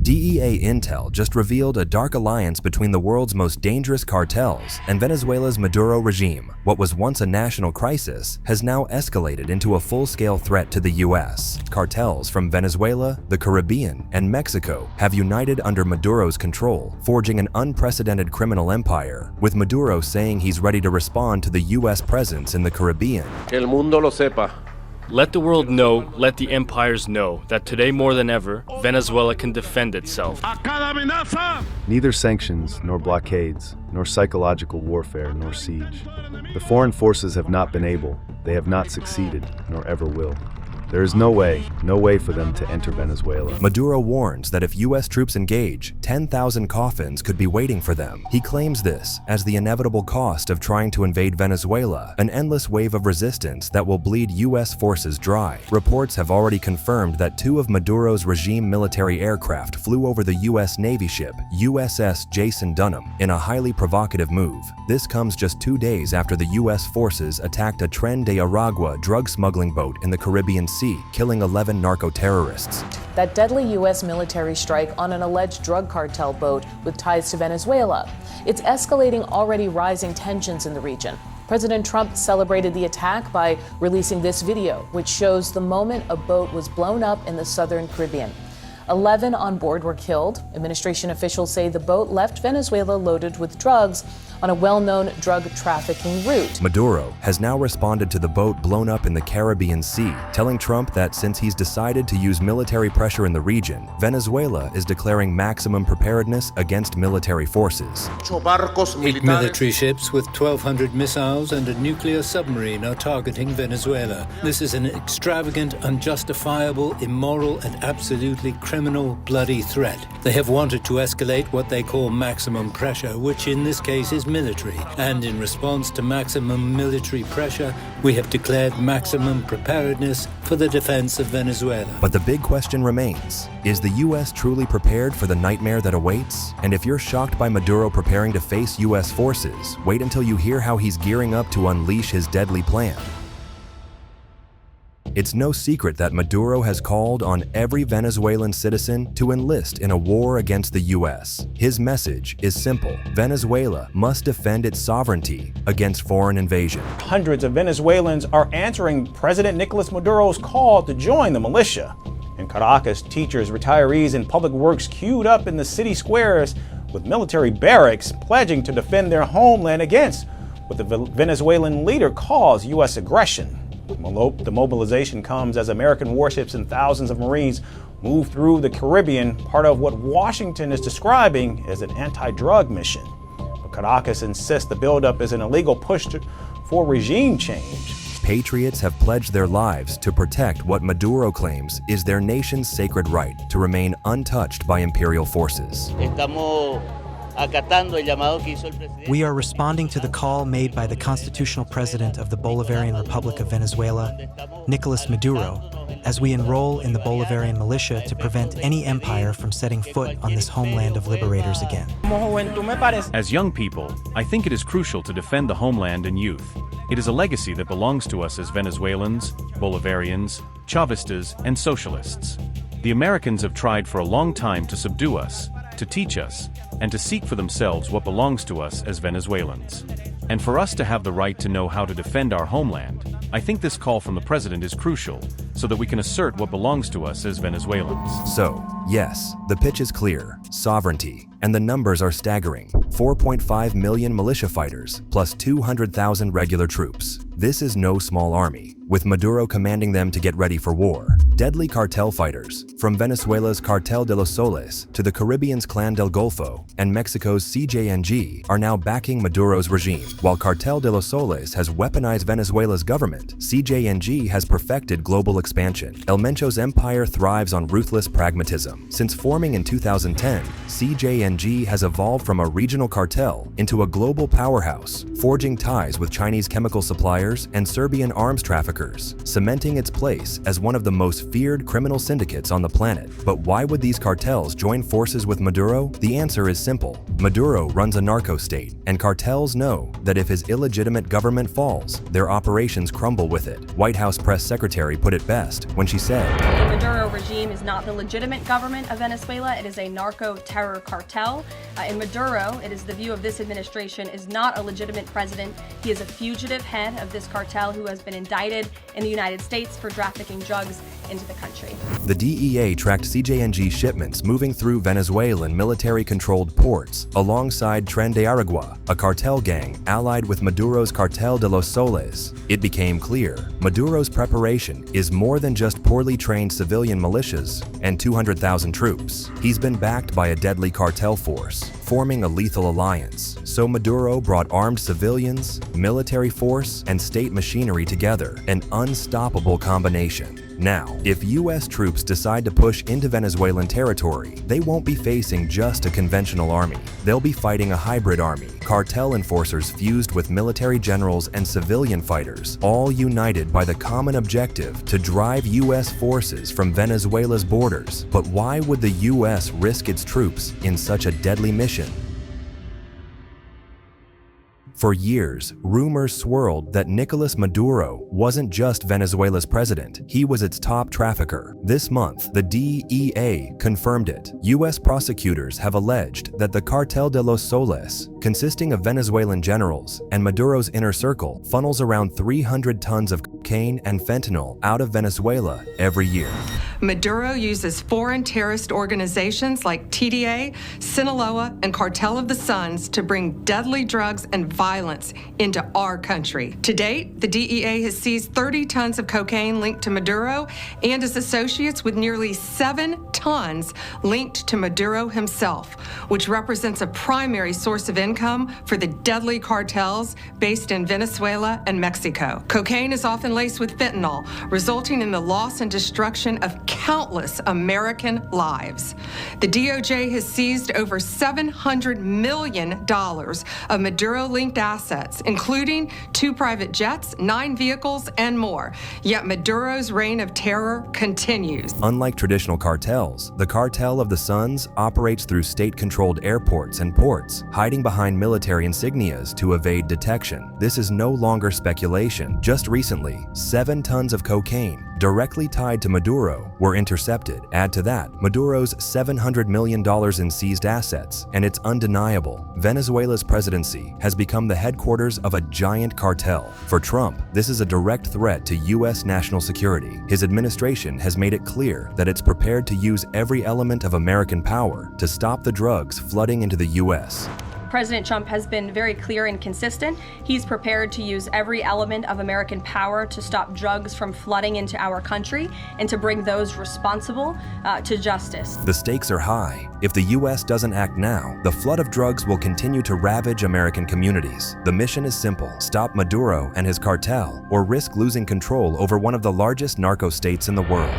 DEA intel just revealed a dark alliance between the world's most dangerous cartels and Venezuela's Maduro regime. What was once a national crisis has now escalated into a full-scale threat to the US. Cartels from Venezuela, the Caribbean, and Mexico have united under Maduro's control, forging an unprecedented criminal empire, with Maduro saying he's ready to respond to the US presence in the Caribbean. Que el mundo lo sepa. Let the world know, let the empires know, that today more than ever, Venezuela can defend itself. Neither sanctions, nor blockades, nor psychological warfare, nor siege. The foreign forces have not been able, they have not succeeded, nor ever will. There is no way for them to enter Venezuela. Maduro warns that if US troops engage, 10,000 coffins could be waiting for them. He claims this as the inevitable cost of trying to invade Venezuela, an endless wave of resistance that will bleed US forces dry. Reports have already confirmed that 2 of Maduro's regime military aircraft flew over the US Navy ship USS Jason Dunham in a highly provocative move. This comes just 2 days after the US forces attacked a Tren de Aragua drug smuggling boat in the Caribbean Sea, killing 11 narco terrorists. That deadly U.S. military strike on an alleged drug cartel boat with ties to Venezuela. It's escalating already rising tensions in the region. President Trump celebrated the attack by releasing this video, which shows the moment a boat was blown up in the southern Caribbean. 11 on board were killed. Administration officials say the boat left Venezuela loaded with drugs on a well-known drug trafficking route. Maduro has now responded to the boat blown up in the Caribbean Sea, telling Trump that since he's decided to use military pressure in the region, Venezuela is declaring maximum preparedness against military forces. 8 military ships with 1,200 missiles and a nuclear submarine are targeting Venezuela. This is an extravagant, unjustifiable, immoral, and absolutely criminal, bloody threat. They have wanted to escalate what they call maximum pressure, which in this case is military. And in response to maximum military pressure, we have declared maximum preparedness for the defense of Venezuela. But the big question remains, is the US truly prepared for the nightmare that awaits? And if you're shocked by Maduro preparing to face US forces, wait until you hear how he's gearing up to unleash his deadly plan. It's no secret that Maduro has called on every Venezuelan citizen to enlist in a war against the US. His message is simple: Venezuela must defend its sovereignty against foreign invasion. Hundreds of Venezuelans are answering President Nicolás Maduro's call to join the militia. In Caracas, teachers, retirees, and public works queued up in the city squares with military barracks pledging to defend their homeland against what the Venezuelan leader calls U.S. aggression. The mobilization comes as American warships and thousands of Marines move through the Caribbean, part of what Washington is describing as an anti-drug mission. But Caracas insists the buildup is an illegal push for regime change. Patriots have pledged their lives to protect what Maduro claims is their nation's sacred right to remain untouched by imperial forces. We are responding to the call made by the constitutional president of the Bolivarian Republic of Venezuela, Nicolás Maduro, as we enroll in the Bolivarian militia to prevent any empire from setting foot on this homeland of liberators again. As young people, I think it is crucial to defend the homeland and youth. It is a legacy that belongs to us as Venezuelans, Bolivarians, Chavistas, and socialists. The Americans have tried for a long time to subdue us, to teach us, and to seek for themselves what belongs to us as Venezuelans. And for us to have the right to know how to defend our homeland, I think this call from the president is crucial, so that we can assert what belongs to us as Venezuelans. So, yes, the pitch is clear: sovereignty. And the numbers are staggering: 4.5 million militia fighters, plus 200,000 regular troops. This is no small army, with Maduro commanding them to get ready for war. Deadly cartel fighters, from Venezuela's Cartel de los Soles to the Caribbean's Clan del Golfo and Mexico's CJNG, are now backing Maduro's regime. While Cartel de los Soles has weaponized Venezuela's government, CJNG has perfected global expansion. El Mencho's empire thrives on ruthless pragmatism. Since forming in 2010, CJNG has evolved from a regional cartel into a global powerhouse, forging ties with Chinese chemical suppliers and Serbian arms traffickers, cementing its place as one of the most feared criminal syndicates on the planet. But why would these cartels join forces with Maduro? The answer is simple. Maduro runs a narco state, and cartels know that if his illegitimate government falls, their operations crumble with it. White House press secretary put it best when she said, "The Maduro regime is not the legitimate government of Venezuela. It is a narco-terror cartel. In Maduro, it is the view of this administration, is not a legitimate president. He is a fugitive head of this cartel who has been indicted in the United States for trafficking drugs into the country." The DEA tracked CJNG shipments moving through Venezuelan military-controlled ports alongside Tren de Aragua, a cartel gang allied with Maduro's Cartel de los Soles. It became clear Maduro's preparation is more than just poorly trained civilian militias and 200,000 troops. He's been backed by a deadly cartel force, forming a lethal alliance. So Maduro brought armed civilians, military force, and state machinery together, an unstoppable combination. Now, if U.S. troops decide to push into Venezuelan territory, they won't be facing just a conventional army. They'll be fighting a hybrid army, cartel enforcers fused with military generals and civilian fighters, all united by the common objective to drive U.S. forces from Venezuela's borders. But why would the U.S. risk its troops in such a deadly mission? For years, rumors swirled that Nicolás Maduro wasn't just Venezuela's president, he was its top trafficker. This month, the DEA confirmed it. U.S. prosecutors have alleged that the Cartel de los Soles, consisting of Venezuelan generals and Maduro's inner circle, funnels around 300 tons of cocaine and fentanyl out of Venezuela every year. Maduro uses foreign terrorist organizations like TDA, Sinaloa, and Cartel of the Suns to bring deadly drugs and violence into our country. To date, the DEA has seized 30 tons of cocaine linked to Maduro and his associates, with nearly 7 tons linked to Maduro himself, which represents a primary source of income for the deadly cartels based in Venezuela and Mexico. Cocaine is often laced with fentanyl, resulting in the loss and destruction of countless American lives. The DOJ has seized over $700 million of Maduro-linked assets, including 2 private jets, 9 vehicles, and more. Yet Maduro's reign of terror continues. Unlike traditional cartels, the Cartel of the Suns operates through state-controlled airports and ports, hiding behind military insignias to evade detection. This is no longer speculation. Just recently, 7 tons of cocaine directly tied to Maduro were intercepted. Add to that Maduro's $700 million in seized assets, and it's undeniable. Venezuela's presidency has become the headquarters of a giant cartel. For Trump, this is a direct threat to U.S. national security. His administration has made it clear that it's prepared to use every element of American power to stop the drugs flooding into the U.S. President Trump has been very clear and consistent. He's prepared to use every element of American power to stop drugs from flooding into our country and to bring those responsible to justice. The stakes are high. If the U.S. doesn't act now, the flood of drugs will continue to ravage American communities. The mission is simple: stop Maduro and his cartel, or risk losing control over one of the largest narco states in the world.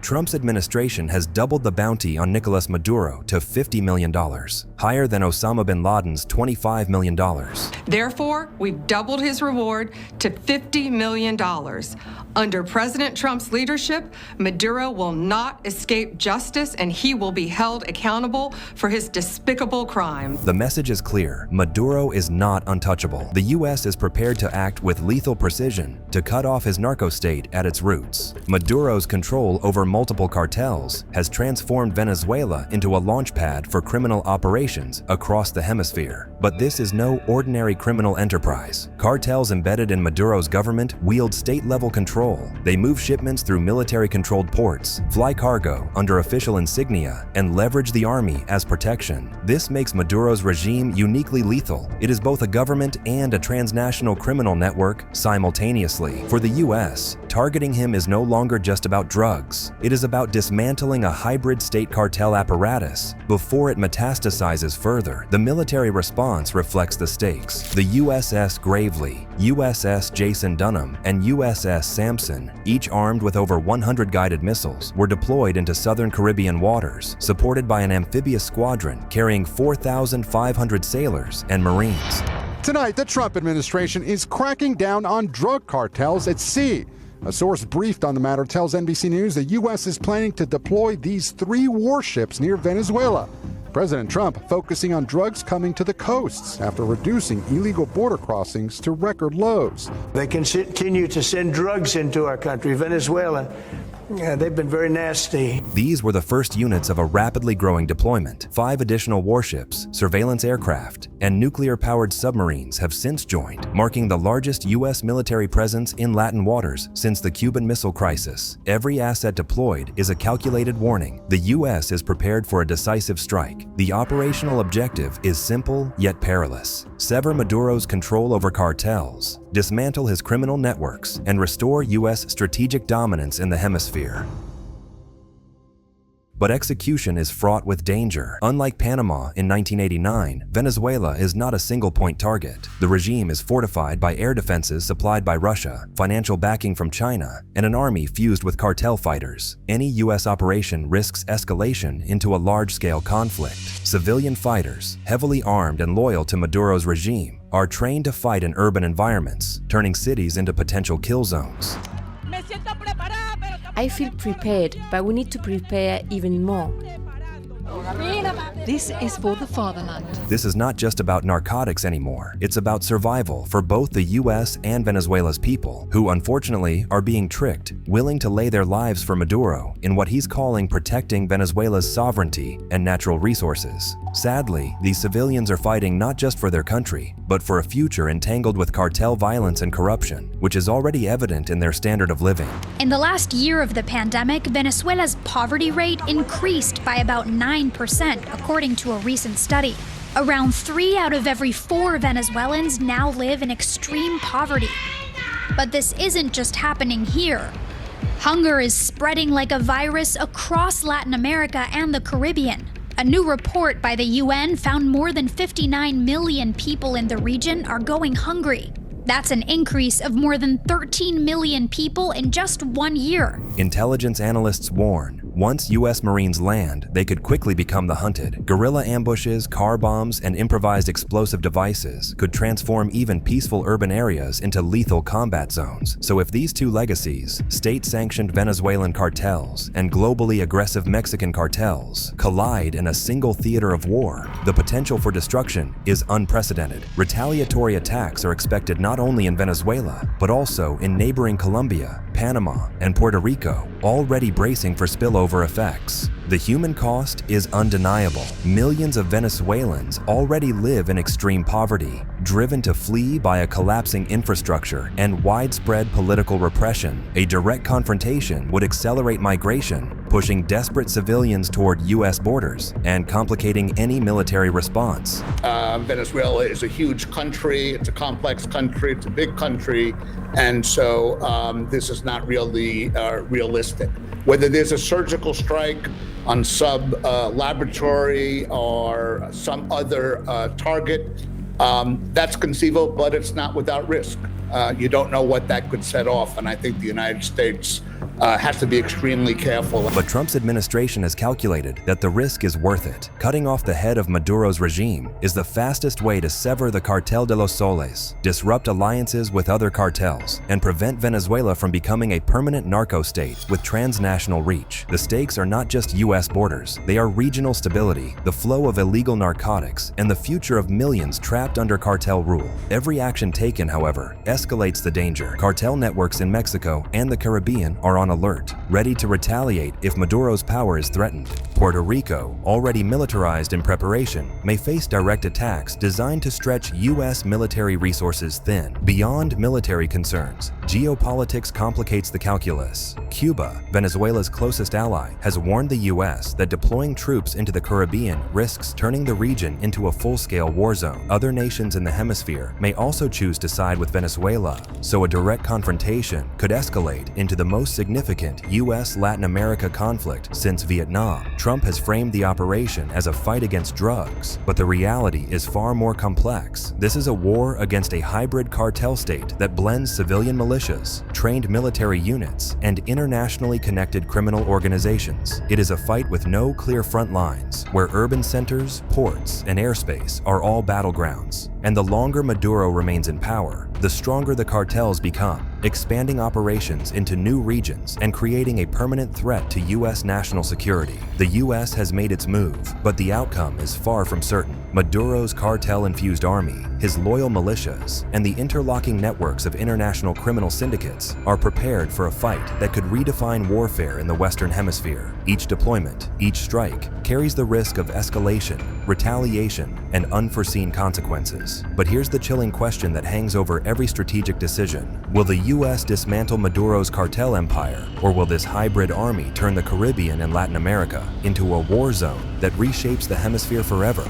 Trump's administration has doubled the bounty on Nicolás Maduro to $50 million, higher than Osama bin Laden's $25 million. Therefore, we've doubled his reward to $50 million. Under President Trump's leadership, Maduro will not escape justice, and he will be held accountable for his despicable crimes. The message is clear: Maduro is not untouchable. The U.S. is prepared to act with lethal precision to cut off his narco state at its roots. Maduro's control over multiple cartels has transformed Venezuela into a launchpad for criminal operations across the hemisphere. But this is no ordinary criminal enterprise. Cartels embedded in Maduro's government wield state-level control. They move shipments through military-controlled ports, fly cargo under official insignia, and leverage the army as protection. This makes Maduro's regime uniquely lethal. It is both a government and a transnational criminal network simultaneously. For the U.S., targeting him is no longer just about drugs. It is about dismantling a hybrid state cartel apparatus before it metastasizes further. The military response reflects the stakes. The USS Gravely, USS Jason Dunham, and USS Sampson, each armed with over 100 guided missiles, were deployed into southern Caribbean waters, supported by an amphibious squadron carrying 4,500 sailors and Marines. Tonight, the Trump administration is cracking down on drug cartels at sea. A source briefed on the matter tells NBC News the U.S. is planning to deploy these 3 warships near Venezuela. President Trump focusing on drugs coming to the coasts after reducing illegal border crossings to record lows. They continue to send drugs into our country, Venezuela. Yeah, they've been very nasty. These were the first units of a rapidly growing deployment. 5 additional warships, surveillance aircraft, and nuclear-powered submarines have since joined, marking the largest U.S. military presence in Latin waters since the Cuban Missile Crisis. Every asset deployed is a calculated warning. The U.S. is prepared for a decisive strike. The operational objective is simple yet perilous. Sever Maduro's control over cartels, dismantle his criminal networks, and restore U.S. strategic dominance in the hemisphere. But execution is fraught with danger. Unlike Panama in 1989, Venezuela is not a single-point target. The regime is fortified by air defenses supplied by Russia, financial backing from China, and an army fused with cartel fighters. Any U.S. operation risks escalation into a large-scale conflict. Civilian fighters, heavily armed and loyal to Maduro's regime, are trained to fight in urban environments, turning cities into potential kill zones. I feel prepared, but we need to prepare even more. This is for the fatherland. This is not just about narcotics anymore. It's about survival for both the U.S. and Venezuela's people, who unfortunately are being tricked, willing to lay their lives for Maduro in what he's calling protecting Venezuela's sovereignty and natural resources. Sadly, these civilians are fighting not just for their country, but for a future entangled with cartel violence and corruption, which is already evident in their standard of living. In the last year of the pandemic, Venezuela's poverty rate increased by about 9%, according to a recent study. Around 3 out of every 4 Venezuelans now live in extreme poverty. But this isn't just happening here. Hunger is spreading like a virus across Latin America and the Caribbean. A new report by the UN found more than 59 million people in the region are going hungry. That's an increase of more than 13 million people in just 1 year. Intelligence analysts warn, once U.S. Marines land, they could quickly become the hunted. Guerrilla ambushes, car bombs, and improvised explosive devices could transform even peaceful urban areas into lethal combat zones. So if these two legacies, state-sanctioned Venezuelan cartels and globally aggressive Mexican cartels, collide in a single theater of war, the potential for destruction is unprecedented. Retaliatory attacks are expected not only in Venezuela, but also in neighboring Colombia, Panama, and Puerto Rico, already bracing for spillover effects. The human cost is undeniable. Millions of Venezuelans already live in extreme poverty, driven to flee by a collapsing infrastructure and widespread political repression. A direct confrontation would accelerate migration, pushing desperate civilians toward U.S. borders and complicating any military response. Venezuela is a huge country, it's a complex country, it's a big country, and so this is not really realistic. Whether there's a surgical strike on sub-laboratory or some other target, that's conceivable, but it's not without risk. You don't know what that could set off, and I think the United States has to be extremely careful. But Trump's administration has calculated that the risk is worth it. Cutting off the head of Maduro's regime is the fastest way to sever the Cartel de los Soles, disrupt alliances with other cartels, and prevent Venezuela from becoming a permanent narco state with transnational reach. The stakes are not just U.S. borders, they are regional stability, the flow of illegal narcotics, and the future of millions trapped under cartel rule. Every action taken, however, escalates the danger. Cartel networks in Mexico and the Caribbean are on alert, ready to retaliate if Maduro's power is threatened. Puerto Rico, already militarized in preparation, may face direct attacks designed to stretch U.S. military resources thin. Beyond military concerns, geopolitics complicates the calculus. Cuba, Venezuela's closest ally, has warned the U.S. that deploying troops into the Caribbean risks turning the region into a full-scale war zone. Other nations in the hemisphere may also choose to side with Venezuela, so a direct confrontation could escalate into the most significant U.S.-Latin America conflict since Vietnam. Trump has framed the operation as a fight against drugs, but the reality is far more complex. This is a war against a hybrid cartel state that blends civilian militias, trained military units, and internationally connected criminal organizations. It is a fight with no clear front lines, where urban centers, ports, and airspace are all battlegrounds. And the longer Maduro remains in power, the stronger the cartels become, expanding operations into new regions and creating a permanent threat to U.S. national security. The U.S. has made its move, but the outcome is far from certain. Maduro's cartel-infused army, his loyal militias, and the interlocking networks of international criminal syndicates are prepared for a fight that could redefine warfare in the Western Hemisphere. Each deployment, each strike, carries the risk of escalation, retaliation, and unforeseen consequences. But here's the chilling question that hangs over every strategic decision. Will the U.S. dismantle Maduro's cartel empire, or will this hybrid army turn the Caribbean and Latin America into a war zone that reshapes the hemisphere forever?